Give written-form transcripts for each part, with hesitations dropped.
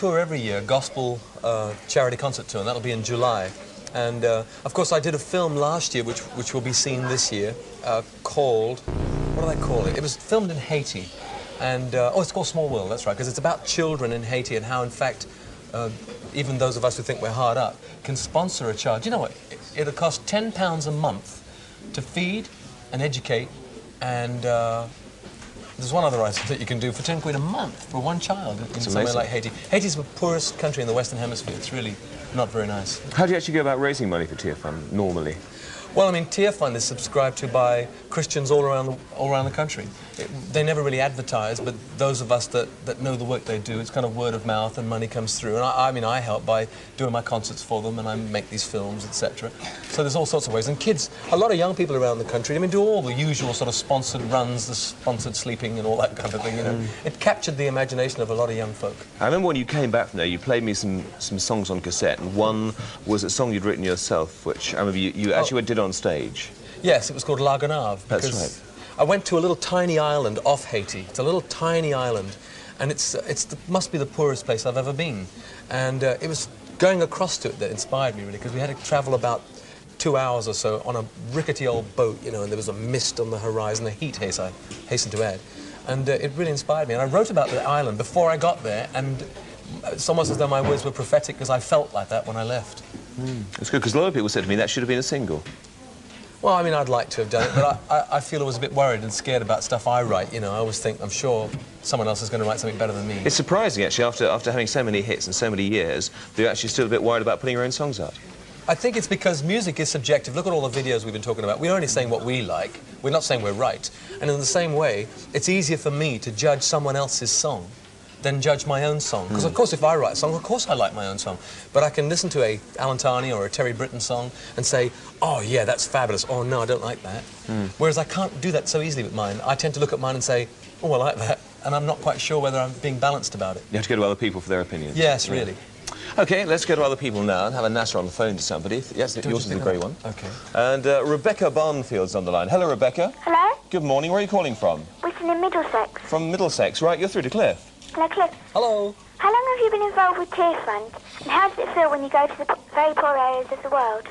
tour every year, a gospel charity concert tour, and that'll be in July. And, of course, I did a film last year, which will be seen this year, called... What do they call it? It was filmed in Haiti. And, oh, it's called Small World, that's right, because it's about children in Haiti and how, in fact, even those of us who think we're hard up can sponsor a child. You know what? It'll cost £10 a month to feed and educate, and there's one other item that you can do for 10 quid a month for one child in somewhere like Haiti. Haiti's the poorest country in the Western Hemisphere. It's really not very nice. How do you actually go about raising money for Tear Fund, normally? Well, I mean, Tear Fund is subscribed to by Christians all around the country. They never really advertise, but those of us that know the work they do, it's kind of word of mouth and money comes through. And I mean, I help by doing my concerts for them, and I make these films, etc. So there's all sorts of ways. And kids, a lot of young people around the country, I mean, do all the usual sort of sponsored runs, the sponsored sleeping and all that kind of thing, you know. It captured the imagination of a lot of young folk. I remember when you came back from there, you played me some songs on cassette, and one was a song you'd written yourself, which I remember you actually did on stage. Yes, it was called La Gonave. That's right. I went to a little tiny island off Haiti. It's a little tiny island, and must be the poorest place I've ever been. And it was going across to it that inspired me, really, because we had to travel about 2 hours or so on a rickety old boat, you know, and there was a mist on the horizon, a heat haze, I hasten to add. And it really inspired me. And I wrote about the island before I got there, and it's almost as though my words were prophetic, because I felt like that when I left. It's good, because a lot of people said to me that should have been a single. Well, I mean, I'd like to have done it, but I feel I was a bit worried and scared about stuff I write, you know. I always think, I'm sure someone else is going to write something better than me. It's surprising, actually, after having so many hits and so many years, that you're actually still a bit worried about putting your own songs out. I think it's because music is subjective. Look at all the videos we've been talking about. We're only saying what we like. We're not saying we're right. And in the same way, it's easier for me to judge someone else's song than judge my own song. Because, of course, if I write a song, of course I like my own song. But I can listen to a Alan Tarney or a Terry Britten song and say, oh, yeah, that's fabulous. Oh, no, I don't like that. Whereas I can't do that so easily with mine. I tend to look at mine and say, oh, I like that. And I'm not quite sure whether I'm being balanced about it. You have to go to other people for their opinions. Yes, really. OK, let's go to other people now and have a Nasser on the phone to somebody. Yes, yours is the grey one. OK. And Rebecca Barnfield's on the line. Hello, Rebecca. Hello? Good morning. Where are you calling from? We're in Middlesex. From Middlesex. Right, you're through to Cliff. Hello, Cliff. Hello. How long have you been involved with Tear Fund? And how does it feel when you go to the very poor areas of the world?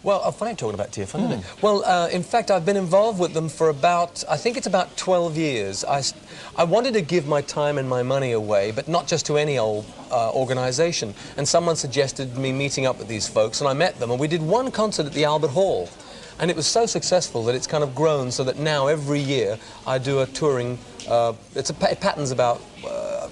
Well, funny talking about Tear Fund, isn't it? Well, in fact, I've been involved with them for about, I think it's about 12 years. I wanted to give my time and my money away, but not just to any old organisation. And someone suggested me meeting up with these folks, and I met them, and we did one concert at the Albert Hall. And it was so successful that it's kind of grown so that now every year I do a touring, it patterns about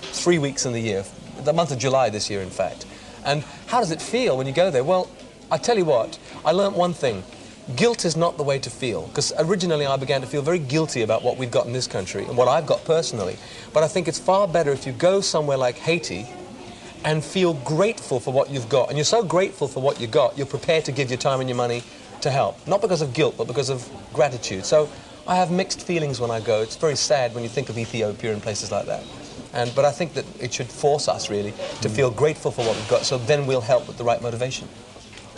3 weeks in the year, the month of July this year, in fact. And how does it feel when you go there? Well, I tell you what, I learnt one thing. Guilt is not the way to feel, because originally I began to feel very guilty about what we've got in this country and what I've got personally. But I think it's far better if you go somewhere like Haiti and feel grateful for what you've got. And you're so grateful for what you've got, you're prepared to give your time and your money to help. Not because of guilt, but because of gratitude. So I have mixed feelings when I go. It's very sad when you think of Ethiopia and places like that. But I think that it should force us, really, to feel grateful for what we've got, so then we'll help with the right motivation.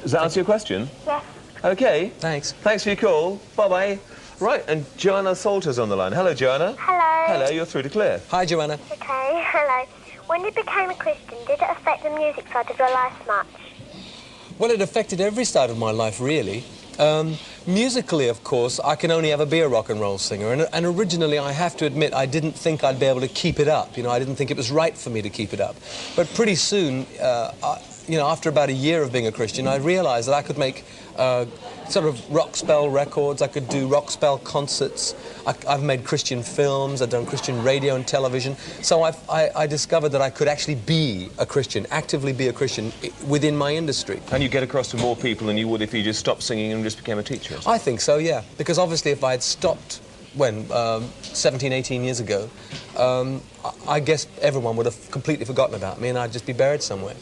Does that answer your question? Yes. OK. Thanks. Thanks for your call. Bye-bye. Right, and Joanna Salter's on the line. Hello, Joanna. Hello. Hello, you're through to Cliff. Hi, Joanna. Okay, hello. When you became a Christian, did it affect the music side of your life much? Well, it affected every side of my life, really. Musically, of course, I can only ever be a rock and roll singer, and originally, I have to admit, I didn't think I'd be able to keep it up. You know, I didn't think it was right for me to keep it up. But pretty soon, you know, after about a year of being a Christian, I realized that I could make sort of rock spell records, I could do rock spell concerts, I've made Christian films, I've done Christian radio and television, so I discovered that I could actually be a Christian, actively be a Christian within my industry. And you get across to more people than you would if you just stopped singing and just became a teacher? I think so, yeah, because obviously if I had stopped, 17, 18 years ago, I guess everyone would have completely forgotten about me and I'd just be buried somewhere.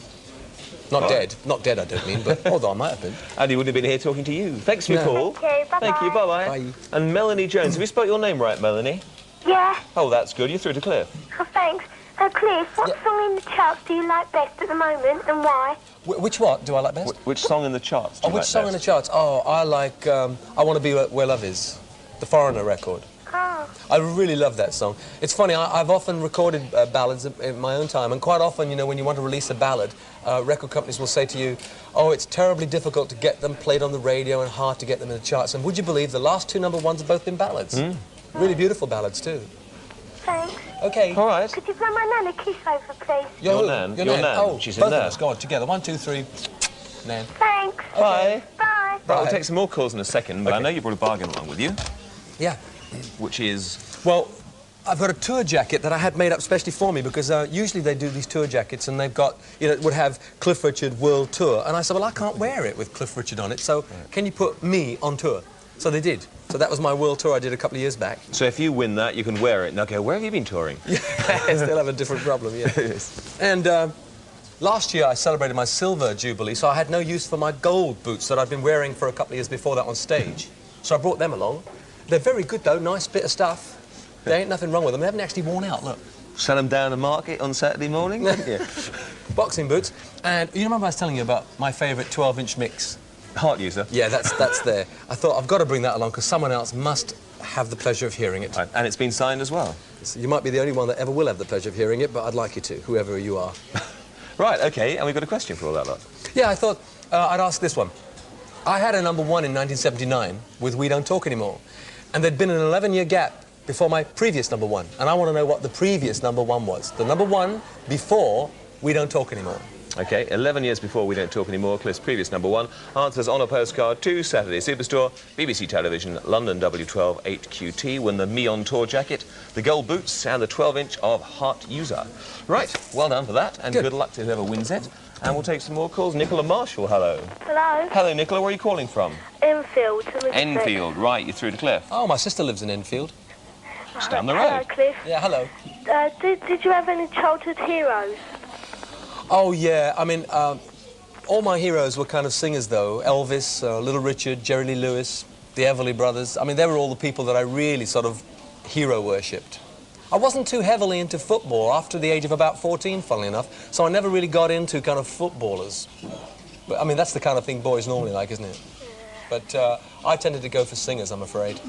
Not dead. Not dead, I don't mean, but although I might have been. And he wouldn't have been here talking to you. Thanks for your call. Thank you. Bye-bye. Thank you. Bye-bye. Bye. And Melanie Jones. Have you spelt your name right, Melanie? Yeah. Oh, that's good. You're through to Cliff. Oh, thanks. Cliff, what song in the charts do you like best at the moment, and why? Which what do I like best? Which song in the charts do you which like song best? in the charts? Oh, I like I Want to Be Where Love Is, the Foreigner record. Oh. I really love that song. It's funny, I've often recorded ballads in my own time, and quite often, you know, when you want to release a ballad, record companies will say to you, oh, it's terribly difficult to get them played on the radio and hard to get them in the charts. And would you believe the last 2 #1s have both been ballads? Really beautiful ballads, too. Thanks. Okay. All right. Could you blow my nan a kiss over, please? Your nan? Your nan. Oh, She's in both there. of us. Go on, together. 1, 2, 3. Nan. Thanks. Bye. Bye. Right, we'll take some more calls in a second, but I know you brought a bargain along with you, Yeah. which is... Well, I've got a tour jacket that I had made up specially for me because usually they do these tour jackets and they've got, you know, it would have Cliff Richard World Tour. And I said, well, I can't wear it with Cliff Richard on it, so can you put me on tour? So they did. So that was my world tour I did a couple of years back. So if you win that, you can wear it. Now go, where have you been touring? I still have a different problem, yeah. And last year I celebrated my silver jubilee, so I had no use for my gold boots that I'd been wearing for a couple of years before that on stage. So I brought them along. They're very good, though. Nice bit of stuff. There ain't nothing wrong with them. They haven't actually worn out, look. Sell them down the market on Saturday morning, didn't you? Boxing boots. And you remember I was telling you about my favourite 12-inch mix? Heart user. Yeah, that's there. I thought I've got to bring that along because someone else must have the pleasure of hearing it. Right, and it's been signed as well. So you might be the only one that ever will have the pleasure of hearing it, but I'd like you to, whoever you are. Right, OK, and we've got a question for all that lot. Yeah, I thought I'd ask this one. I had a #1 in 1979 with We Don't Talk Anymore, and there'd been an 11-year gap before my previous #1, and I want to know what the previous #1 was. The #1 before We Don't Talk Anymore. OK, 11 years before We Don't Talk Anymore, Cliff's previous #1, answers on a postcard to Saturday Superstore, BBC Television, London W12 8QT, win the Me on Tour jacket, the gold boots and the 12-inch of Heart User. Right, well done for that, and good luck to whoever wins it. And we'll take some more calls. Nicola Marshall, hello. Hello. Hello, Nicola, where are you calling from? Enfield. Enfield, right, you're through to Cliff. Oh, my sister lives in Enfield. Just down the Hello, road. Cliff. Yeah, hello. Did you have any childhood heroes? Oh, yeah, I mean, all my heroes were kind of singers, though. Elvis, Little Richard, Jerry Lee Lewis, the Everly Brothers. I mean, they were all the people that I really sort of hero-worshipped. I wasn't too heavily into football after the age of about 14, funnily enough, so I never really got into kind of footballers. But, I mean, that's the kind of thing boys normally like, isn't it? But I tended to go for singers, I'm afraid.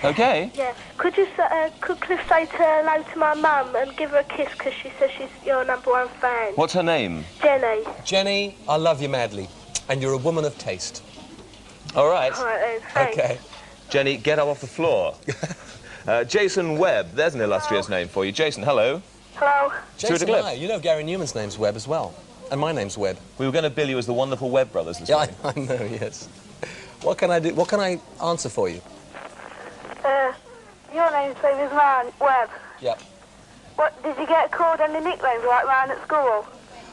OK. Yeah. Could Cliff say hello to my mum and give her a kiss because she says she's your #1 fan? What's her name? Jenny. Jenny, I love you madly, and you're a woman of taste. All right. All right then. Thanks. Okay. Jenny, get up off the floor. Jason Webb, there's an illustrious name for you. Jason, hello. Hello. Through to Jason, Cliff. hi. You know Gary Newman's name's Webb as well, and my name's Webb. We were going to bill you as the wonderful Webb brothers this Yeah, morning. I know, yes. What can I do? What can I answer for you? Your name's same as mine, Webb. Yep. What, did you get called any nicknames like mine at school?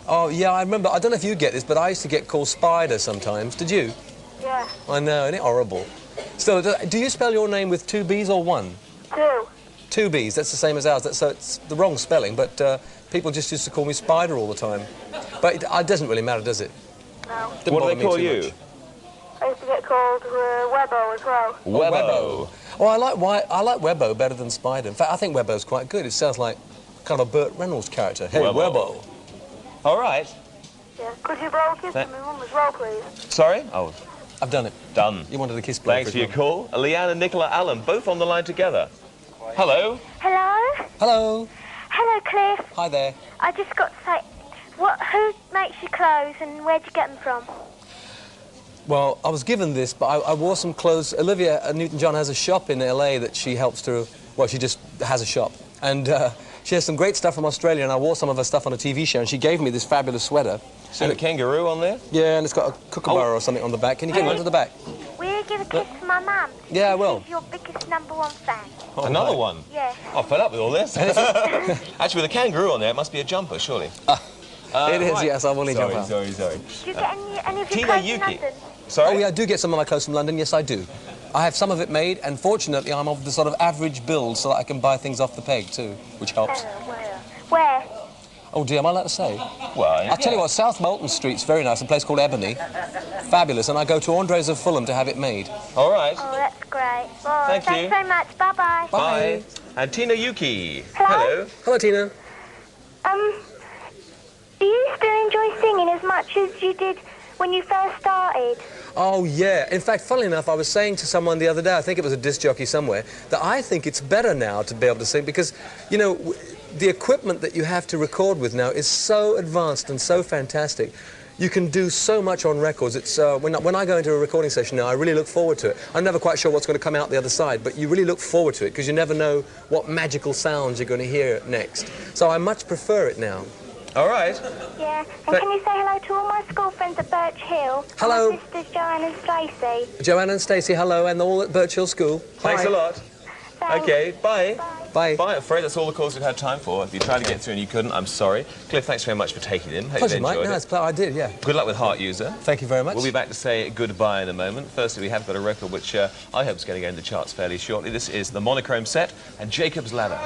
Oh, yeah, I remember. I don't know if you get this, but I used to get called Spider sometimes. Did you? Yeah. I know, isn't it horrible? So, do you spell your name with 2 B's or 1? 2. 2 B's, that's the same as ours. So it's the wrong spelling, but people just used to call me Spider all the time. But it doesn't really matter, does it? No. Didn't What do bother they me call too you? much. I used to get called Webbo as well. Webbo. Oh, I like Webbo better than Spider. In fact, I think Webbo's quite good. It sounds like kind of a Burt Reynolds character. Hey, Webbo. All right. Yeah. Could you blow a kiss to my mum as well, please? Sorry? Oh, I've done it. done. You wanted a kiss blow. Thanks for your call. Leanne and Nicola Allen, both on the line together. Hello. Hello? Hello. Hello, Cliff. Hi there. I just got to say, who makes your clothes and where'd you get them from? Well, I was given this, but I wore some clothes. Olivia Newton-John has a shop in LA that she helps to, well, she just has a shop. And she has some great stuff from Australia, and I wore some of her stuff on a TV show, and she gave me this fabulous sweater. So a kangaroo on there? Yeah, and it's got a kookaburra or something on the back. Can you get one to the back? Will you give a kiss to my mum? Yeah, I will. She's your biggest #1 fan. Oh, another one? Yeah. I'm fed up with all this. Actually, with a kangaroo on there, it must be a jumper, surely. It is, right. yes, I've only jumped out. Sorry. Do you get any of your Tina clothes in Yuki. London? Sorry? Oh, yeah, I do get some of my clothes from London. Yes, I do. I have some of it made, and fortunately, I'm of the sort of average build, so that I can buy things off the peg, too, which helps. Where? Oh, dear, am I allowed to say? Well, I'll tell you what, South Molton Street's very nice, a place called Ebony. Fabulous, and I go to Andres of Fulham to have it made. All right. Oh, that's great. Well, Thank you. Thanks very much. Bye-bye. Bye. And Tina Yuki. Hello. Hello, Tina. Do you still enjoy singing as much as you did when you first started. Oh, yeah. In fact, funnily enough, I was saying to someone the other day, I think it was a disc jockey somewhere, that I think it's better now to be able to sing because, you know, the equipment that you have to record with now is so advanced and so fantastic. You can do so much on records. It's when I go into a recording session now, I really look forward to it. I'm never quite sure what's going to come out the other side, but you really look forward to it because you never know what magical sounds you're going to hear next. So I much prefer it now. All right. Yeah, and can you say hello to all my school friends at Birch Hill? Hello. My sisters Joanne and Stacey. Joanne and Stacey, hello, and all at Birch Hill School. Thanks Hi. a lot. Thanks. Okay, bye. Bye. Bye. I'm afraid that's all the calls we've had time for. If you tried to get through and you couldn't, I'm sorry. Cliff, thanks very much for taking them. Hope Pleasure, you Mike. enjoyed No, it. it's I did, yeah. Good luck with Heart User. Thank you very much. We'll be back to say goodbye in a moment. Firstly, we have got a record which I hope is going to go in the charts fairly shortly. This is the Monochrome Set and Jacob's Ladder.